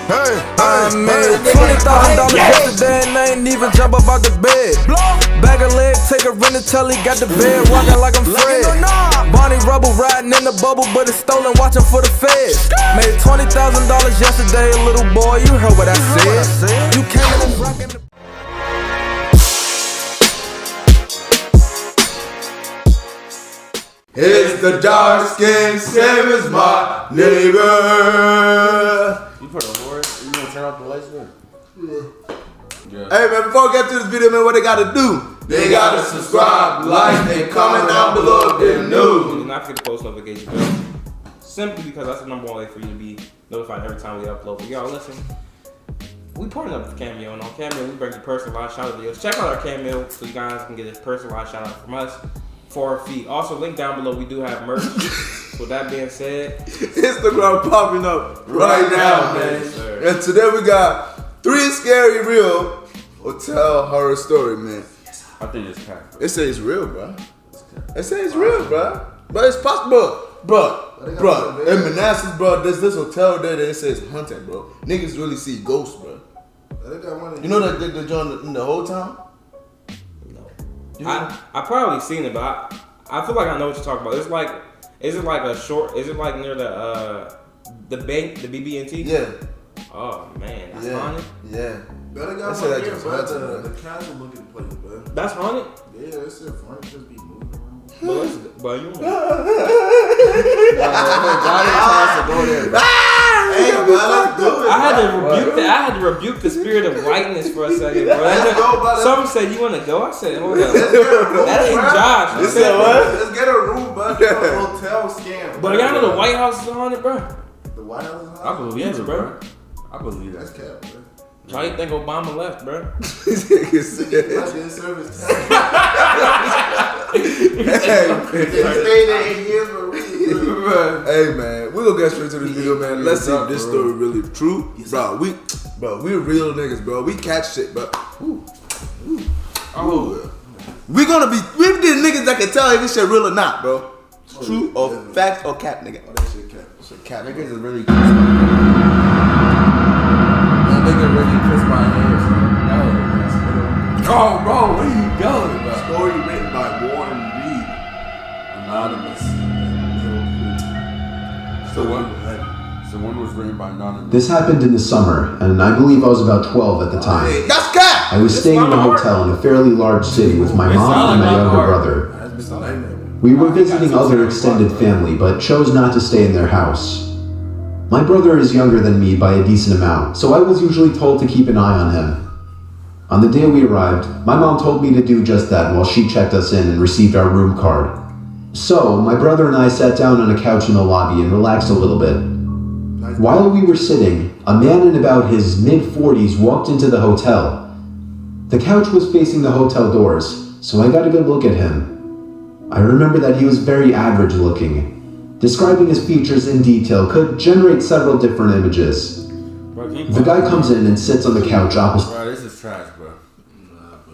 I made $20,000 yesterday and I ain't even jump up out the bed. Back a leg, take a rent until he got the bed, walking like I'm Fred. Bonnie Rubble riding in the bubble, but it's stolen, watching for the feds. Made $20,000 yesterday, little boy, you heard what I said. You came in and rockin' the It's the dark-skinned, same as my neighbor. You put a horse? You gonna turn off the lights, man? Yeah. Hey man, before we get to this video, man, what they gotta do? They gotta subscribe, like, and comment down below if they're new. Do not forget the post notification bell. Simply because that's the number one way for you to be notified every time we upload. But y'all, listen, we partnered up with Cameo, and on Cameo, we bring you personalized shout out videos. Check out our Cameo so you guys can get a personalized shout out from us for a fee. Also, link down below, we do have merch. With that being said, Instagram popping up right now, man. And today we got 3 scary real hotel horror story, man. I think it's cat. It says it's real, bro. It says it's real, bro. But it's possible, bro. In Manassas, bro, there's this hotel there that it says haunted, bro. Niggas really see ghosts, bro. You know that they joined in the whole town? I probably seen it, but I feel like I know what you're talking about. It's like, is it like a short? Is it like near the bank, the BB&T? Yeah. Oh man, that's haunted. Yeah. Better got one here, bro. The casual looking place, bro. That's haunted. Yeah, it's still fun. Just be moving around. But you. Hey, bro, let's do it. I had to rebuke the spirit of whiteness for a second, bro. Someone said, "You want to go?" I said, "Hold up, that ain't Josh." You said what? Let's get a room, bro. A hotel scam. But y'all know the White House is haunted, bro. The White House is haunted? I believe it, bro. I believe That's cap, bro. How you think Obama left, bro? That's in service time. Stayed there 8 years for a reason, bro. Hey man, we gonna get straight to this video, man. Let's see if this story really true, bro. We real niggas, bro. We catch shit, bro. Oh, we the niggas that can tell if this shit real or not, bro. True or fact or cap, nigga. Oh, that shit cap. Shit cap. niggas is really nigga really kissed my hands. Oh, bro, where you going, bro? Story written by Warren Reed. Anonymous. So one was written by Anonymous. This happened in the summer, and I believe I was about 12 at the time. Hey, that's cap. I was staying in a hotel in a fairly large city with my mom and my younger brother. We were visiting other extended family, but chose not to stay in their house. My brother is younger than me by a decent amount, so I was usually told to keep an eye on him. On the day we arrived, my mom told me to do just that while she checked us in and received our room card. So, my brother and I sat down on a couch in the lobby and relaxed a little bit. While we were sitting, a man in about his mid-40s walked into the hotel. The couch was facing the hotel doors, so I got a good look at him. I remember that he was very average looking. Describing his features in detail could generate several different images. The guy comes in and sits on the couch opposite. Bro, this is trash, bro.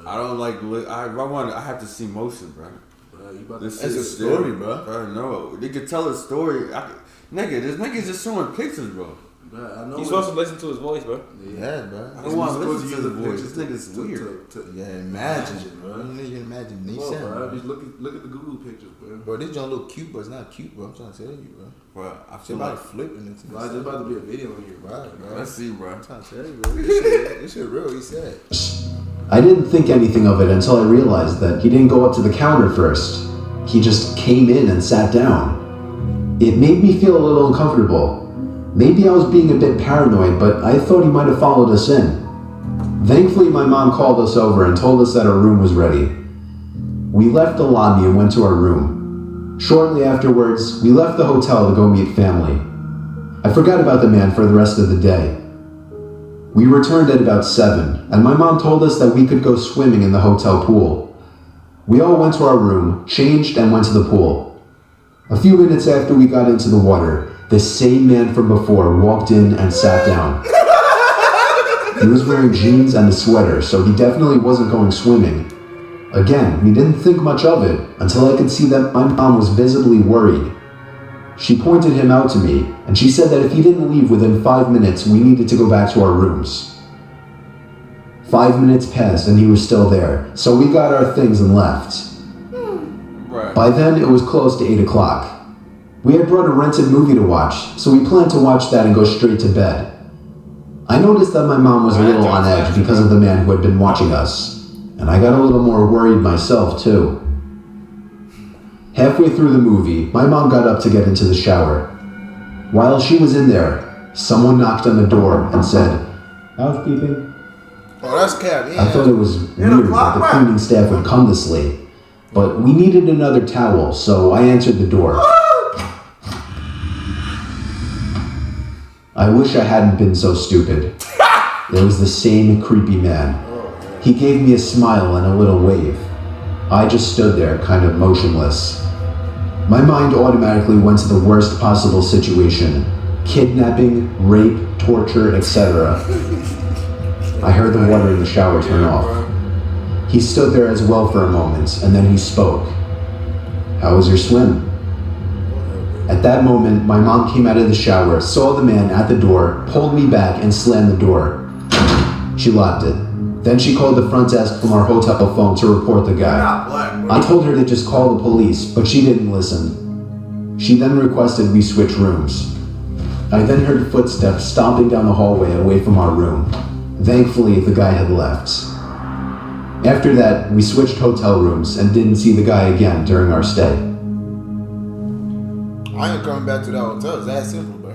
I don't like. I have to see motion, bro. It's a story, bro. No, they could tell a story. This nigga's just showing pictures, bro. I know You're supposed to listen to his voice, bro. Yeah, bro. I don't want to listen to the voice. This nigga's weird. Yeah, imagine, bro. You can imagine me bro. Just look at the Google pictures, bro. Bro, this joint look cute, but it's not cute, bro. I'm trying to tell you, bro. Bro, I Shit feel about like flipping into this. There's about to be a video on here, Right, bro. Let's see, bro. I'm trying to tell you, bro. This shit real, he said. I didn't think anything of it until I realized that he didn't go up to the counter first. He just came in and sat down. It made me feel a little uncomfortable. Maybe I was being a bit paranoid, but I thought he might have followed us in. Thankfully, my mom called us over and told us that our room was ready. We left the lobby and went to our room. Shortly afterwards, we left the hotel to go meet family. I forgot about the man for the rest of the day. We returned at about 7, and my mom told us that we could go swimming in the hotel pool. We all went to our room, changed, and went to the pool. A few minutes after we got into the water, the same man from before walked in and sat down. He was wearing jeans and a sweater, so he definitely wasn't going swimming. Again, we didn't think much of it until I could see that my mom was visibly worried. She pointed him out to me, and she said that if he didn't leave within 5 minutes, we needed to go back to our rooms. 5 minutes passed and he was still there, so we got our things and left. Right. By then, it was close to 8 o'clock. We had brought a rented movie to watch, so we planned to watch that and go straight to bed. I noticed that my mom was a little on edge because of the man who had been watching us, and I got a little more worried myself too. Halfway through the movie, my mom got up to get into the shower. While she was in there, someone knocked on the door and said, "Housekeeping." Oh, that's cap. Yeah. I thought it was weird that the cleaning staff would come this late, but we needed another towel, so I answered the door. I wish I hadn't been so stupid. It was the same creepy man. He gave me a smile and a little wave. I just stood there, kind of motionless. My mind automatically went to the worst possible situation: kidnapping, rape, torture, etc. I heard the water in the shower turn off. He stood there as well for a moment, and then he spoke. "How was your swim?" At that moment, my mom came out of the shower, saw the man at the door, pulled me back, and slammed the door. She locked it. Then she called the front desk from our hotel phone to report the guy. I told her to just call the police, but she didn't listen. She then requested we switch rooms. I then heard footsteps stomping down the hallway away from our room. Thankfully, the guy had left. After that, we switched hotel rooms and didn't see the guy again during our stay. I ain't coming back to that hotel. It's that simple, bro.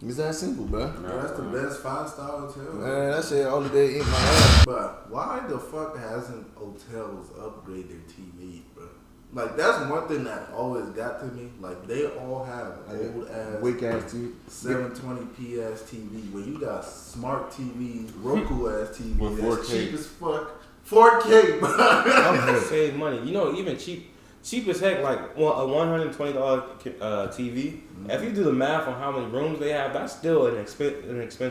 It's that simple, bro. That's the best 5-star hotel. Man, that shit all the day eat my ass. But why the fuck hasn't hotels upgraded their TV, bro? Like, that's one thing that always got to me. Like, they all have old ass, Weak ass TV. 720p ass TV, where you got smart TVs, Roku ass TV With that's 4K. cheap as fuck. 4K, bro. Save money. You know, even cheap as heck, like a $120 TV. If you do the math on how many rooms they have, that's still an expensive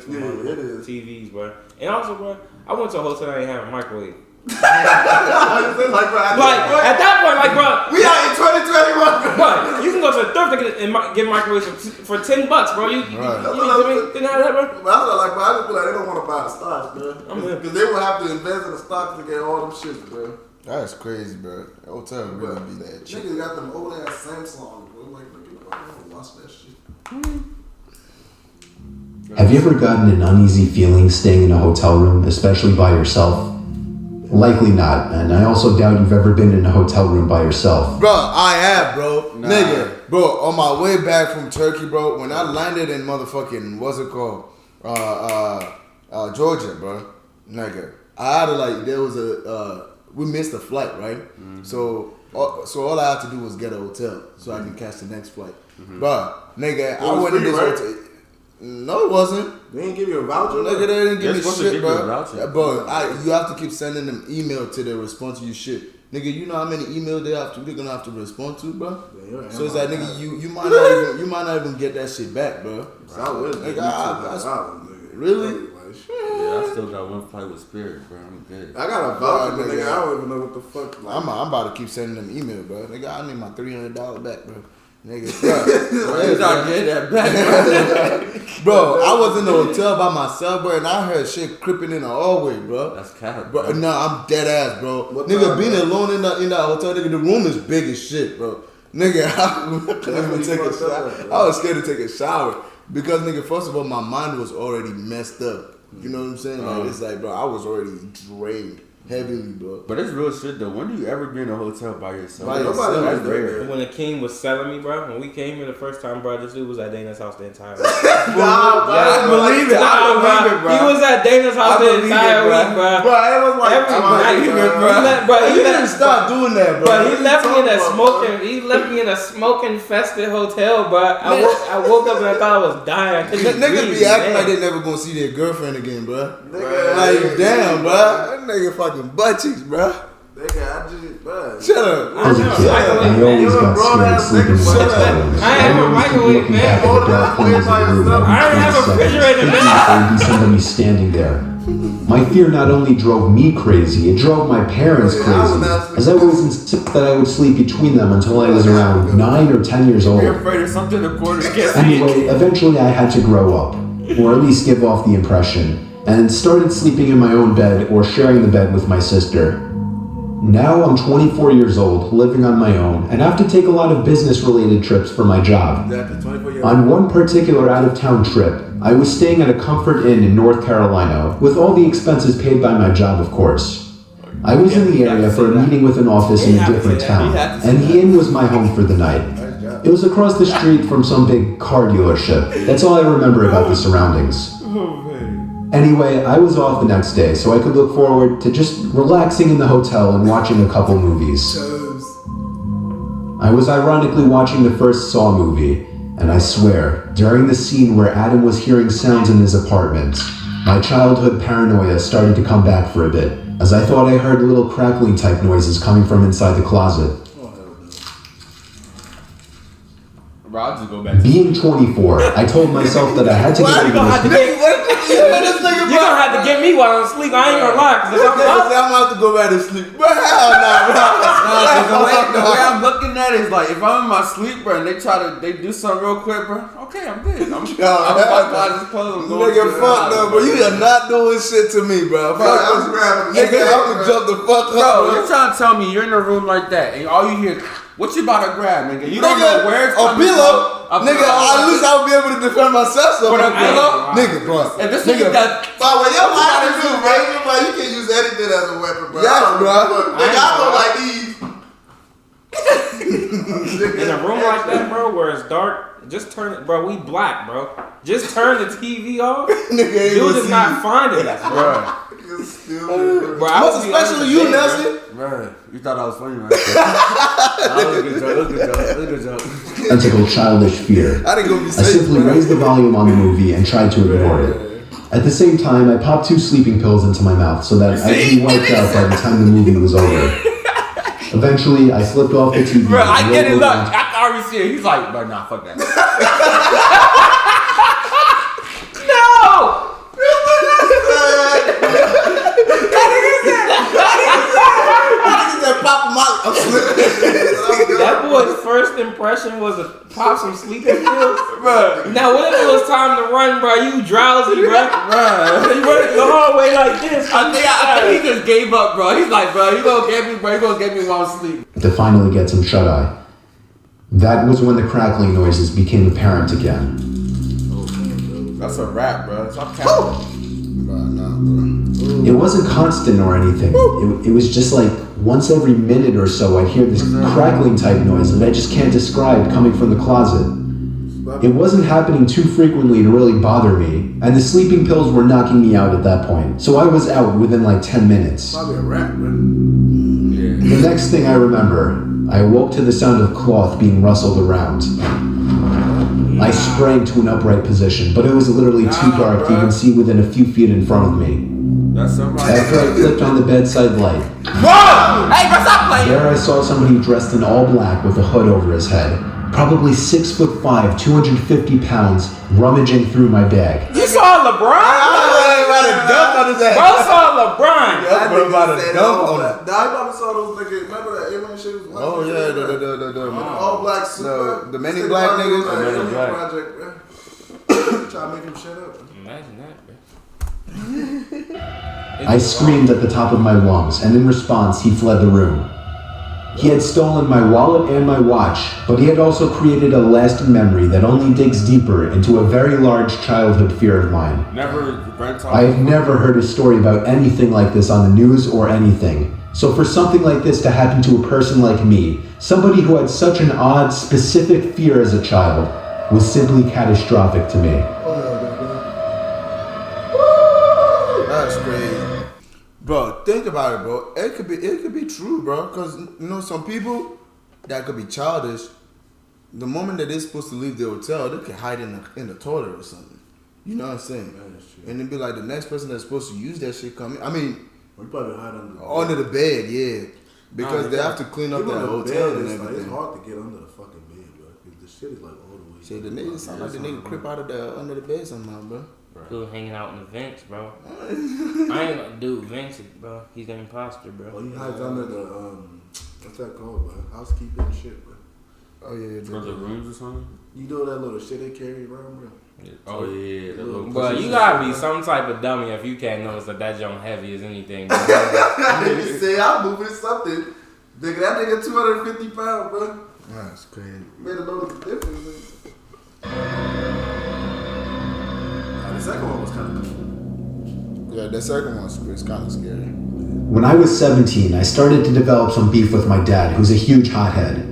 Yeah, amount it of is. TVs, bro. And also, bro, I went to a hotel that ain't have a microwave. Like, bro, Like at that point, like, bro, we out in 2021, bro. but you can go to the thrift and get microwaves for $10, bro. You didn't have that, bro. But I was like, bro, I just feel like they don't want to buy the stocks, bro. Because they will have to invest in the stocks to get all them shits, bro. That's crazy, bro. The hotel really be that cheap. Niggas got them old ass Samsung, bro. Like, nigga, I don't watch that shit. Have you ever gotten an uneasy feeling staying in a hotel room, especially by yourself? Likely not, and I also doubt you've ever been in a hotel room by yourself. Bro, I have, bro. Nah. Nigga, bro, on my way back from Turkey, bro, when I landed in motherfucking, what's it called? Georgia, bro. Nigga, I had to, like, there was we missed a flight, right? Mm-hmm. So all I had to do was get a hotel so I can catch the next flight. Mm-hmm. Bro, nigga, I went in this hotel. No, it wasn't. They didn't give you a voucher? Nigga, they didn't give me shit, bro. Bro, You have to keep sending them email till they respond to your shit. Nigga, you know how many emails they're gonna have to respond to, bro? Yeah, so it's like, nigga, you might not even get that shit back, bro. Really? Yeah, I still got one flight with Spirit, bro. I'm good. I got a voucher, but nigga, I don't even know what the fuck. Like, I'm about to keep sending them email, bro. Nigga, I need my $300 back, bro. Nigga, bro. You not getting that back, Bro, I was in the hotel by myself, bro, and I heard shit creeping in the hallway, bro. That's cap, bro. No, I'm dead ass, bro. What Nigga, time, being bro? alone in that hotel, nigga, the room is big as shit, bro. Nigga, I was scared to take a shower because, nigga, first of all, my mind was already messed up. You know what I'm saying? Like, it's like, bro, I was already drained heavily, bro. But it's real shit though. When do you ever be in a hotel by yourself? By yourself, That's bro. rare. When the king was selling me, bro, when we came here the first time, bro, this dude was at Dana's house the entire week. I believe it. I believe it, bro. He was at Dana's house the entire week, bro. bro, it was like Every night, Bro, you didn't stop doing that, bro. But he left me in a smoking. He left me in a smoking infested hotel, bro. I woke up and I thought I was dying. I couldn't Niggas breathe, be acting man. like they never gonna see their girlfriend again, bro. Nigga, Like, damn, bro. That nigga fucking butt cheeks, bro. Nigga, I just, bro. Shut up. As a kid, I always got scared sleeping in hotel rooms. I ain't have a microwave, man. Back at the dark corners of the room every I didn't have a 20 refrigerator, seconds, man. thinking there would be somebody standing there. My fear not only drove me crazy, it drove my parents crazy, as I always insisted that I would sleep between them until I was around 9 or 10 years old. You're afraid of something in the corner. Anyway, eventually I had to grow up, or at least give off the impression, and started sleeping in my own bed or sharing the bed with my sister. Now I'm 24 years old, living on my own, and have to take a lot of business-related trips for my job. Exactly, 24 years On one particular out-of-town trip, I was staying at a Comfort Inn in North Carolina, with all the expenses paid by my job, of course. I was in the area for a meeting with an office in a different town, and the inn was my home for the night. It was across the street from some big car dealership. That's all I remember about the surroundings. Anyway, I was off the next day, so I could look forward to just relaxing in the hotel and watching a couple movies. I was ironically watching the first Saw movie, and I swear, during the scene where Adam was hearing sounds in his apartment, my childhood paranoia started to come back for a bit, as I thought I heard little crackling type noises coming from inside the closet. Bro, I'll just go back to Being 24, I told myself that I had to get You over gonna have to this. get, you gonna have to get me while I'm asleep. I ain't gonna lie, cause if I'm I'm up, gonna have to go back to sleep. Bro, hell nah, the way I'm looking at it is like if I'm in my sleep, bro, and they do something real quick, bro. Okay, I'm good. I'm about to just close. Nigga, fuck no, bro. You are not doing shit to me, bro. Fuck, I was grabbing nigga, I'm gonna jump the fuck up, Bro, bro. you're trying to tell me you're in a room like that and all you hear, what you about to grab, nigga? You don't Nigga, know where it's a coming pillow. from. Nigga, at least I'll be able to defend myself. So But a bro. pillow? Nigga, bro. If this nigga got But when your mind is too raging, bro, you can use anything as a weapon, bro. Yes, bro. Nigga, I go like these. in a room like that, bro, where it's dark, just turn it, bro. We black, bro. Just turn the TV off. Nigga ain't Dude gonna is see not finding us, bro. Bro, I Most would be especially under you, the bed, bro. Nelson. Bro, you thought I was funny, right? That was a good joke. That was a good joke. Identical childish fear. I didn't go be I safe, simply bro. raised the volume on the movie and tried to ignore it. At the same time, I popped 2 sleeping pills into my mouth so that I'd be wiped out by the time the movie was over. Eventually, I flipped off the TV. Bro, I and get it. rolled Look, around. I can already see it. He's like, bro, nah, fuck that. No! That boy's first impression was to pop some sleeping pills. Bro, Now, what if it was time to run, bro? You drowsy, bro? You run the hallway like this. I think he just gave up, bro. He's like, bro, you gonna get me, bro. You gonna get me while I'm asleep. To finally get some shut-eye. That was when the crackling noises became apparent again. That's a wrap, bro. Stop counting. It wasn't constant or anything. It was just like once every minute or so I'd hear this crackling type noise that I just can't describe coming from the closet. It wasn't happening too frequently to really bother me, and the sleeping pills were knocking me out at that point, so I was out within like 10 minutes. Probably a rap, bro. The next thing I remember, I awoke to the sound of cloth being rustled around. I sprang to an upright position, but it was literally too dark to even see within a few feet in front of me. That's somebody. After I flipped on the bedside light, Bro! Hey, bro, stop playing! there I saw somebody dressed in all black with a hood over his head, probably 6'5", 250 pounds, rummaging through my bag. You saw LeBron? Bro saw LeBron. Yeah, bro, about to dump on it. Nah, I probably saw those niggas. Remember that alien shit was Oh yeah, the all black suit. the Men in Black niggas. The Men in Black. Project, bro. Try to make him shut up. Imagine that, bro. I screamed at the top of my lungs, and in response, he fled the room. He had stolen my wallet and my watch, but he had also created a lasting memory that only digs deeper into a very large childhood fear of mine. Never rent I have never heard a story about anything like this on the news or anything. So for something like this to happen to a person like me, somebody who had such an odd, specific fear as a child, was simply catastrophic to me. That's crazy, bro. Think about it, bro. It could be true, bro. Cause you know some people that could be childish. The moment that they're supposed to leave the hotel, they can hide in the toilet or something. You know what I'm saying? And it'd be like the next person that's supposed to use that shit coming. I mean, We probably hide under the bed, yeah. Because they have to clean up Even that the hotel bed and is like, it's everything. hard to get under the fucking bed, bro. Because the shit is like all the way. Shit, the nigga sound like the nigga creep out of the under the bed somehow, bro. Dude hanging out in the vents, bro. I ain't gonna do vents, bro. He's an imposter, bro. Oh, he hides under the what's that called, bro? Housekeeping shit, bro. Oh yeah, For the rooms or something? You know that little shit they carry around, bro? Oh yeah, the little But you gotta be some type of dummy if you can't notice that junk heavy as anything, bro. Nigga say I'm moving something. Nigga, that nigga 250 pounds, bro. That's crazy. Made a notice the difference. The second one was kind of cool. Yeah, the second one's kind of scary. When I was 17, I started to develop some beef with my dad, who's a huge hothead.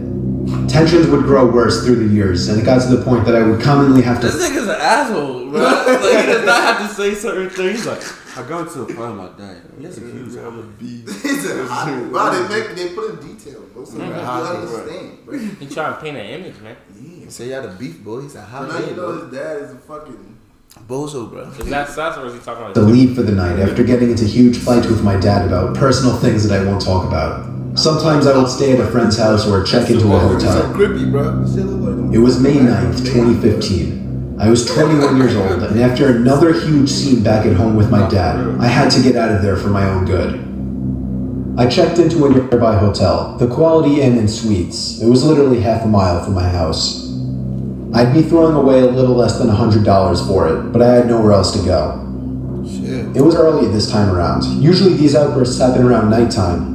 Tensions would grow worse through the years, and it got to the point that I would commonly have to... This nigga's an asshole, bro. Like, he does not have to say certain things. Like, I go to a party with my dad. He has a huge house. He said, wow, they put in detail, bro. So you understand, bro. He trying to paint an image, man. He said he had a beef, boy. He's a hot So now you head, know bro. his dad is a fucking... Bozo, bro. Is that sus or is he talking about to leave for the night after getting into huge fights with my dad about personal things that I won't talk about. Sometimes I would stay at a friend's house or check into a He's so hotel. creepy, bro. Shit look like It was May 9th, 2015. I was 21 years old, and after another huge scene back at home with my dad, I had to get out of there for my own good. I checked into a nearby hotel, the Quality Inn and Suites. It was literally half a mile from my house. I'd be throwing away a little less than $100 for it, but I had nowhere else to go. Shit. It was early this time around. Usually these outbursts happen around nighttime.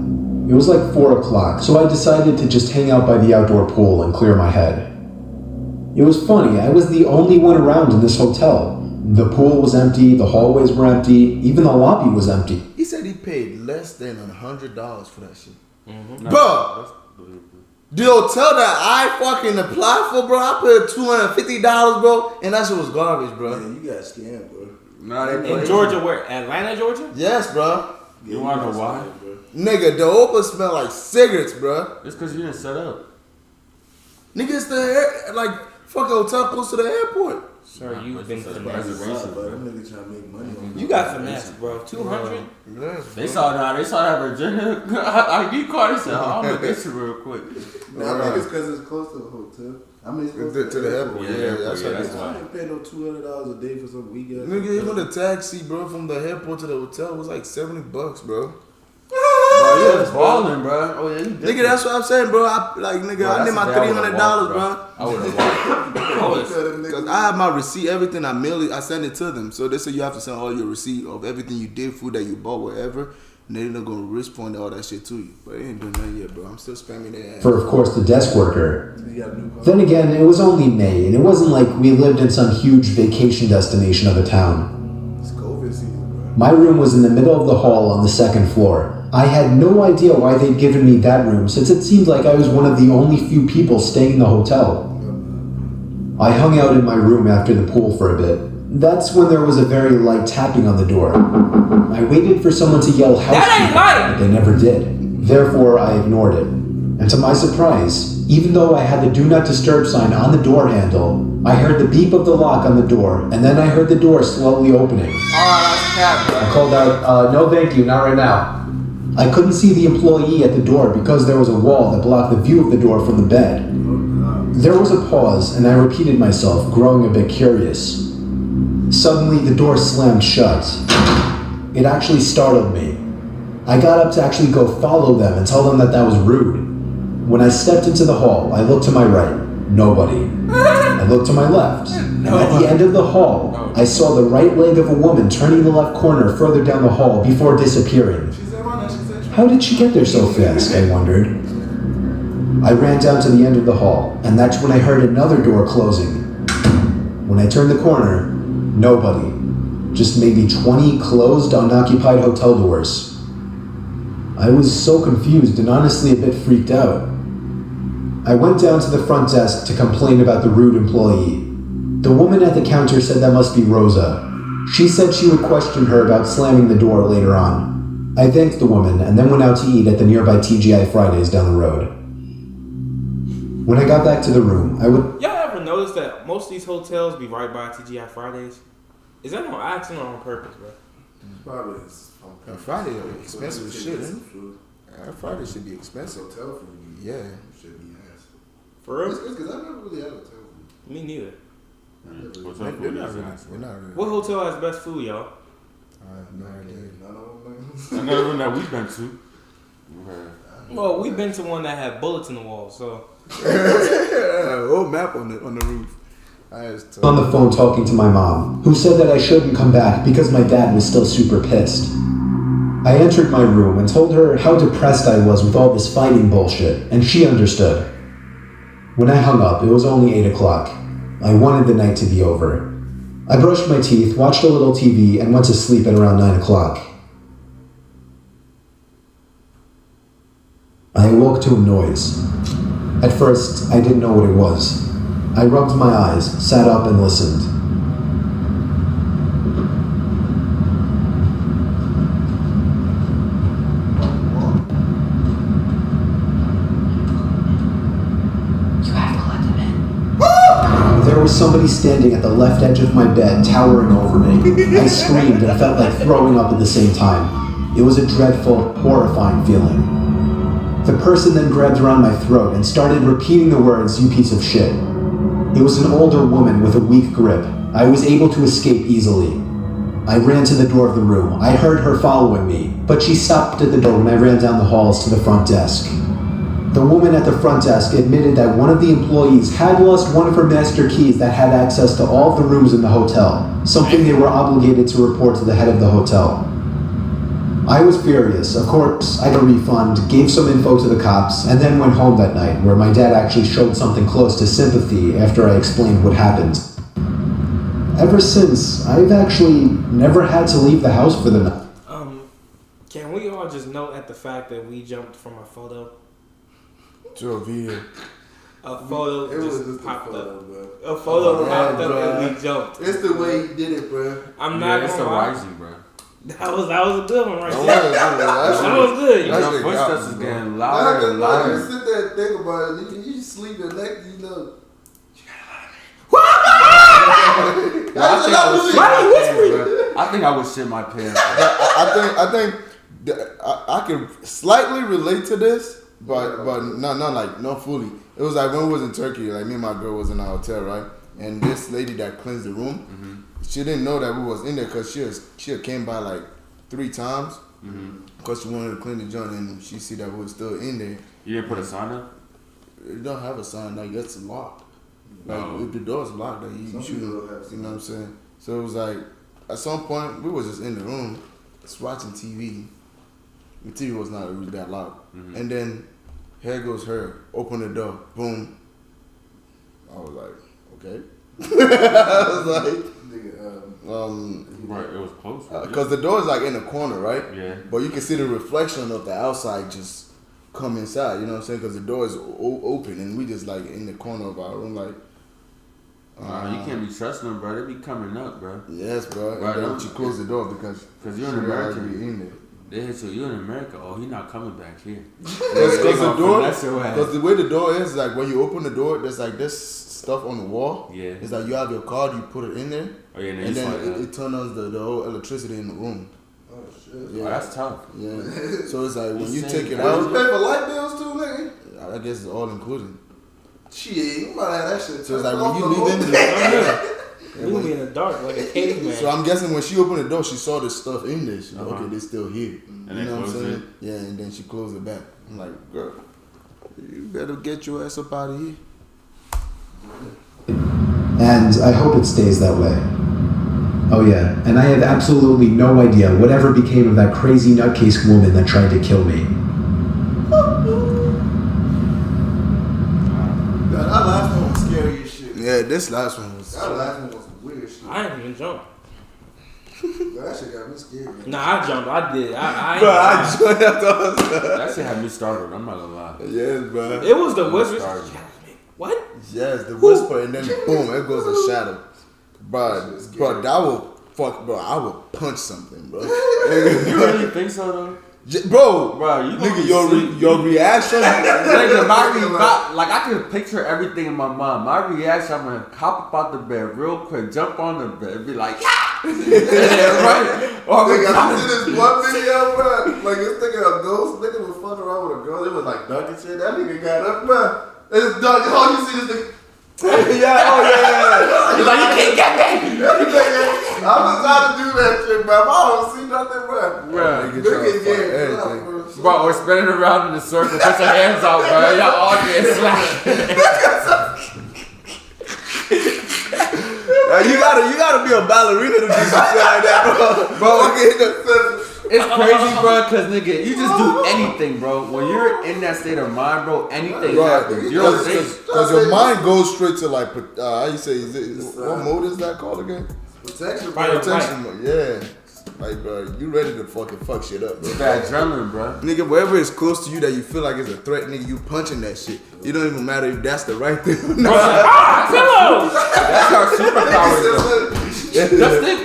It was like 4 o'clock, so I decided to just hang out by the outdoor pool and clear my head. It was funny, I was the only one around in this hotel. The pool was empty, the hallways were empty, even the lobby was empty. He said he paid less than $100 for that shit. Mm-hmm. Bro, the hotel that I fucking applied for, bro, I paid $250, bro, and that shit was garbage, bro. Man, you got scammed, bro. Nah, they in Georgia, where? Atlanta, Georgia? Yes, bro. You wanna know why? Bro. Nigga, the Opa smell like cigarettes, bro. It's because you didn't set up. Nigga, it's the air, like fucking hotel close to the airport. Sir, you've been That's finessed. racist, Bro, bro. them niggas trying to make money on You got finesse, bro. 200? Yes, They saw that Virginia ID card. They said, oh, I'm gonna get you real quick. Now, I think it's because it's close to the hotel. I mean, it's close to the airport. Yeah, Yeah, airport, that's yeah, what that's it is. I ain't paying no $200 a day for some week ass. Nigga, even the taxi, bro, from the airport to the hotel was like $70, bro. Bro, you was balling, bro. Oh yeah, you did. Nigga, that's what I'm saying, bro. I need my $300, bro. I would have walked. Cause I have my receipt, everything. I send it to them. So they say you have to send all your receipt of everything you did, food that you bought, whatever. And they're not gonna respond all that shit to you. But they ain't doing that yet, bro. I'm still spamming their ass. For, of course, the desk worker. You got a new car. Then again, it was only May, and it wasn't like we lived in some huge vacation destination of a town. It's COVID season, bro. My room was in the middle of the hall on the second floor. I had no idea why they'd given me that room, since it seemed like I was one of the only few people staying in the hotel. I hung out in my room after the pool for a bit. That's when there was a very light tapping on the door. I waited for someone to yell housekeeping, but they never did. Therefore, I ignored it. And to my surprise, even though I had the do not disturb sign on the door handle, I heard the beep of the lock on the door, and then I heard the door slowly opening. That's cap, bro. I called out, no thank you, not right now. I couldn't see the employee at the door because there was a wall that blocked the view of the door from the bed. There was a pause, and I repeated myself, growing a bit curious. Suddenly, the door slammed shut. It actually startled me. I got up to actually go follow them and tell them that was rude. When I stepped into the hall, I looked to my right. Nobody. I looked to my left. And at the end of the hall, I saw the right leg of a woman turning the left corner further down the hall before disappearing. How did she get there so fast, I wondered. I ran down to the end of the hall, and that's when I heard another door closing. When I turned the corner, nobody. Just maybe 20 closed, unoccupied hotel doors. I was so confused and honestly a bit freaked out. I went down to the front desk to complain about the rude employee. The woman at the counter said that must be Rosa. She said she would question her about slamming the door later on. I thanked the woman and then went out to eat at the nearby TGI Fridays down the road. When I got back to the room, I would... Y'all ever notice that most of these hotels be right by TGI Fridays? Is that on accident or on purpose, bro? Probably. Friday expensive as shit, isn't it? Friday should be expensive. Hotel food. Yeah. Should be ass. For real? It's because I never really had hotel food. Me neither. What's They're up, food not is really. nice, They're bro. not really. What hotel has best food, y'all? I have no idea. None of them. Another one that we've been to. Well, we've been to one that had bullets in the wall, so. Whole map on the roof. On the phone talking to my mom, who said that I shouldn't come back because my dad was still super pissed. I entered my room and told her how depressed I was with all this fighting bullshit, and she understood. When I hung up, it was only 8 o'clock. I wanted the night to be over. I brushed my teeth, watched a little TV, and went to sleep at around 9 o'clock. I awoke to a noise. At first, I didn't know what it was. I rubbed my eyes, sat up, and listened. You have to let them in. There was somebody standing at the left edge of my bed, towering over me. I screamed and felt like throwing up at the same time. It was a dreadful, horrifying feeling. The person then grabbed around my throat and started repeating the words, "You piece of shit." It was an older woman with a weak grip. I was able to escape easily. I ran to the door of the room. I heard her following me, but she stopped at the door when I ran down the halls to the front desk. The woman at the front desk admitted that one of the employees had lost one of her master keys that had access to all of the rooms in the hotel, something they were obligated to report to the head of the hotel. I was furious. Of course, I got a refund, gave some info to the cops, and then went home that night, where my dad actually showed something close to sympathy after I explained what happened. Ever since, I've actually never had to leave the house for the night. Can we all just note at the fact that we jumped from a photo? To a video. A photo It was just just a popped photo, up. bro. A photo Yeah, popped up bro. and we jumped. It's the way he did it, bro. I'm not It's a gonna lie. rising, bro. That was a good one right That there. was That was good. Your That shit footsteps got is me, bro. getting Like, louder and like, you louder. sit there and think about it. You sleep and next, you know. I think I would shit my pants. Bro. I think I can slightly relate to this, but not fully. It was like when we was in Turkey, like me and my girl was in our hotel, right? And this lady that cleansed the room, she didn't know that we was in there because she had came by like 3 times because she wanted to clean the joint, and she see that we was still in there. You didn't put a sign up? It don't have a sign, like it's locked. Like Oh. if the door's locked, like you Some should, people don't have you know what I'm saying? So it was like at some point we was just in the room, just watching TV. The TV was not really that loud, and then here goes her, open the door, boom. I was like, okay. I was like, Right, it was close. Right? because the door is like in the corner, right? Yeah. But you can see the reflection of the outside just come inside. You know what I'm saying? Because the door is open, and we just like in the corner of our room, like. You can't be trusting them, bro. They be coming up, bro. Yes, bro. Right, And then don't- you close the door because you're an she realized American. we in there. They hit you in America. Oh, he not coming back here. Because the door, That's your ass. because the way the door is, like when you open the door, there's like this stuff on the wall. Yeah. It's like you have your card, you put it in there, Oh yeah, and then it turns on the whole electricity in the room. Oh shit. Yeah. Oh, that's tough. Yeah. So it's like when you Insane. take it Did you out, pay for light bills too, nigga? I guess it's all included. Shit, you might have that shit. So it's like turned when off you the leave whole in, thing. We gonna be in the dark like a caveman. So I'm guessing when she opened the door, she saw the stuff in there. She's like, okay, they're still here. And you they know what I'm closed saying? Yeah, and then she closed it back. I'm like, girl, you better get your ass up out of here. And I hope it stays that way. Oh yeah, and I have absolutely no idea whatever became of that crazy nutcase woman that tried to kill me. That last one was scary as shit. Yeah, this last one was. That last one was some weird shit. I ain't even jumped. That shit got me scared, man. Nah, I jumped. I did. I Bro, I ain't joined after That shit had me started. I'm not gonna lie. Yes, bro. It was the whispers. Started. What? Yes, the whisper, and then boom, it goes a shadow. Bro, that will fuck, bro. I will punch something, bro. You really think so though? Bro, you nigga, your reaction. Nigga, like I can picture everything in my mind. My reaction, I'm gonna hop up out the bed real quick, jump on the bed, and be like, yeah, right? Or Nigga, I see this one video, bro. Like this nigga a ghost. Nigga was fucking around with a girl. It was like dunking shit. That nigga got up, bro. It's dunk. All you see is the. Yeah. He's like, you can't get me. I'm just trying to do that shit, bro. If I don't see nothing, bro. Bro, we're spinning around in a circle. Put your hands out, bro. Y'all all getting slapped. You gotta be a ballerina to do some shit like that, bro. It's crazy, bro, because, nigga, you just do anything, bro. When you're in that state of mind, bro, anything happens. You know what I'm saying? Because your mind goes straight to, like, how you say, what mode is that called again? Protection mode, yeah. Like, bro, you ready to fucking fuck shit up, bro. It's that adrenaline, bro. Nigga, wherever is close to you that you feel like it's a threat, nigga, you punching that shit. You don't even matter if that's the right thing or not. That's our superpower, though.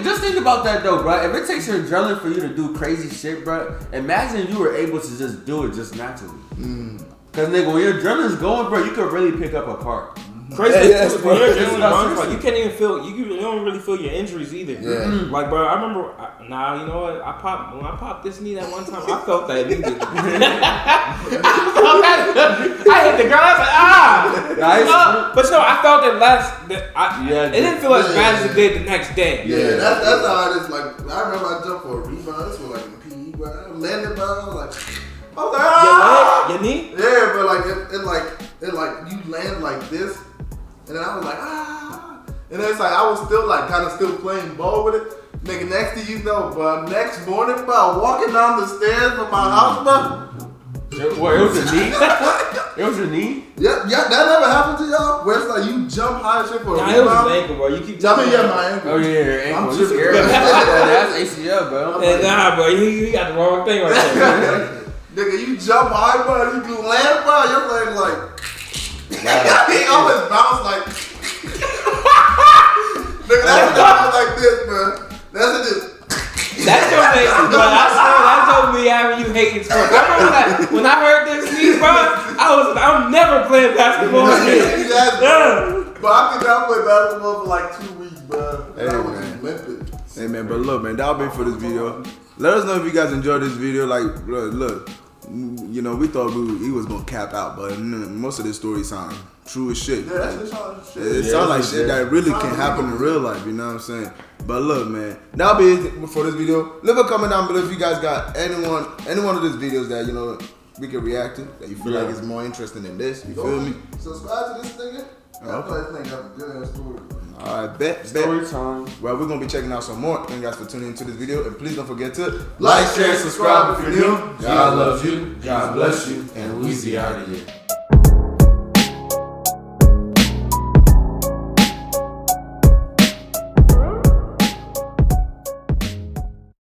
Just think about that, though, bro. If it takes your adrenaline for you to do crazy shit, bro, imagine you were able to just do it just naturally. Because, nigga, when your adrenaline's going, bro, you could really pick up a car. Crazy, when your adrenaline runs, like, you can't even feel. You don't really feel your injuries either. Yeah. Like, bro, I remember. You know what? When I popped this knee that one time, I felt that immediately. I hit the ground. I was like, Nice. But I felt it last. It didn't feel as bad as it did the next day. Yeah, that's how it is. Like, I remember I jumped for a rebound. This was like in PE, bro. I landed, bro. I was like, Your knee? Yeah, but like it like you land like this, and then I was like, and then it's like I was still like kind of still playing ball with it. Nigga, next thing you know, bro, next morning, bro, walking down the stairs from my house, bro. What, it was a knee? It was a knee? Yeah, that never happened to y'all? Where it's like you jump high shit for a Nah, it was rebound? his ankle, bro. You keep I mean, jumping. my ankle. Oh, yeah, your ankle. I'm You scared. That's ACL, bro. Hey, nah, bro. You got the wrong thing right there. Nigga, you jump high, bro, you do land, bro, your leg like... he always bounce like... Nigga, that's bounce like this, bro. That's it. That's your thing, bro. That's what me having you hating sports. I remember that when I heard this knee, bro, I'm never playing basketball again. But I think I played basketball for like 2 weeks, bro. Hey, I was man. limping. Hey, man, but look, man, that'll be for this video. Let us know if you guys enjoyed this video. Like, look, you know, we thought he was gonna cap out, but most of this story sound true as shit. Yeah, that's just shit. It sounds like shit that really can happen in real life, you know what I'm saying? But look, man, that'll be it for this video. Leave a comment down below if you guys got any one of these videos that, you know, we can react to, that you feel like is more interesting than this. You feel me? Subscribe to this nigga. I feel like this nigga got a good ass story. Alright, bet. Story time. Well, we're gonna be checking out some more. Thank you guys for tuning into this video, and please don't forget to Like, share, subscribe if you're new. God loves you. God bless you. And Weezy out of here.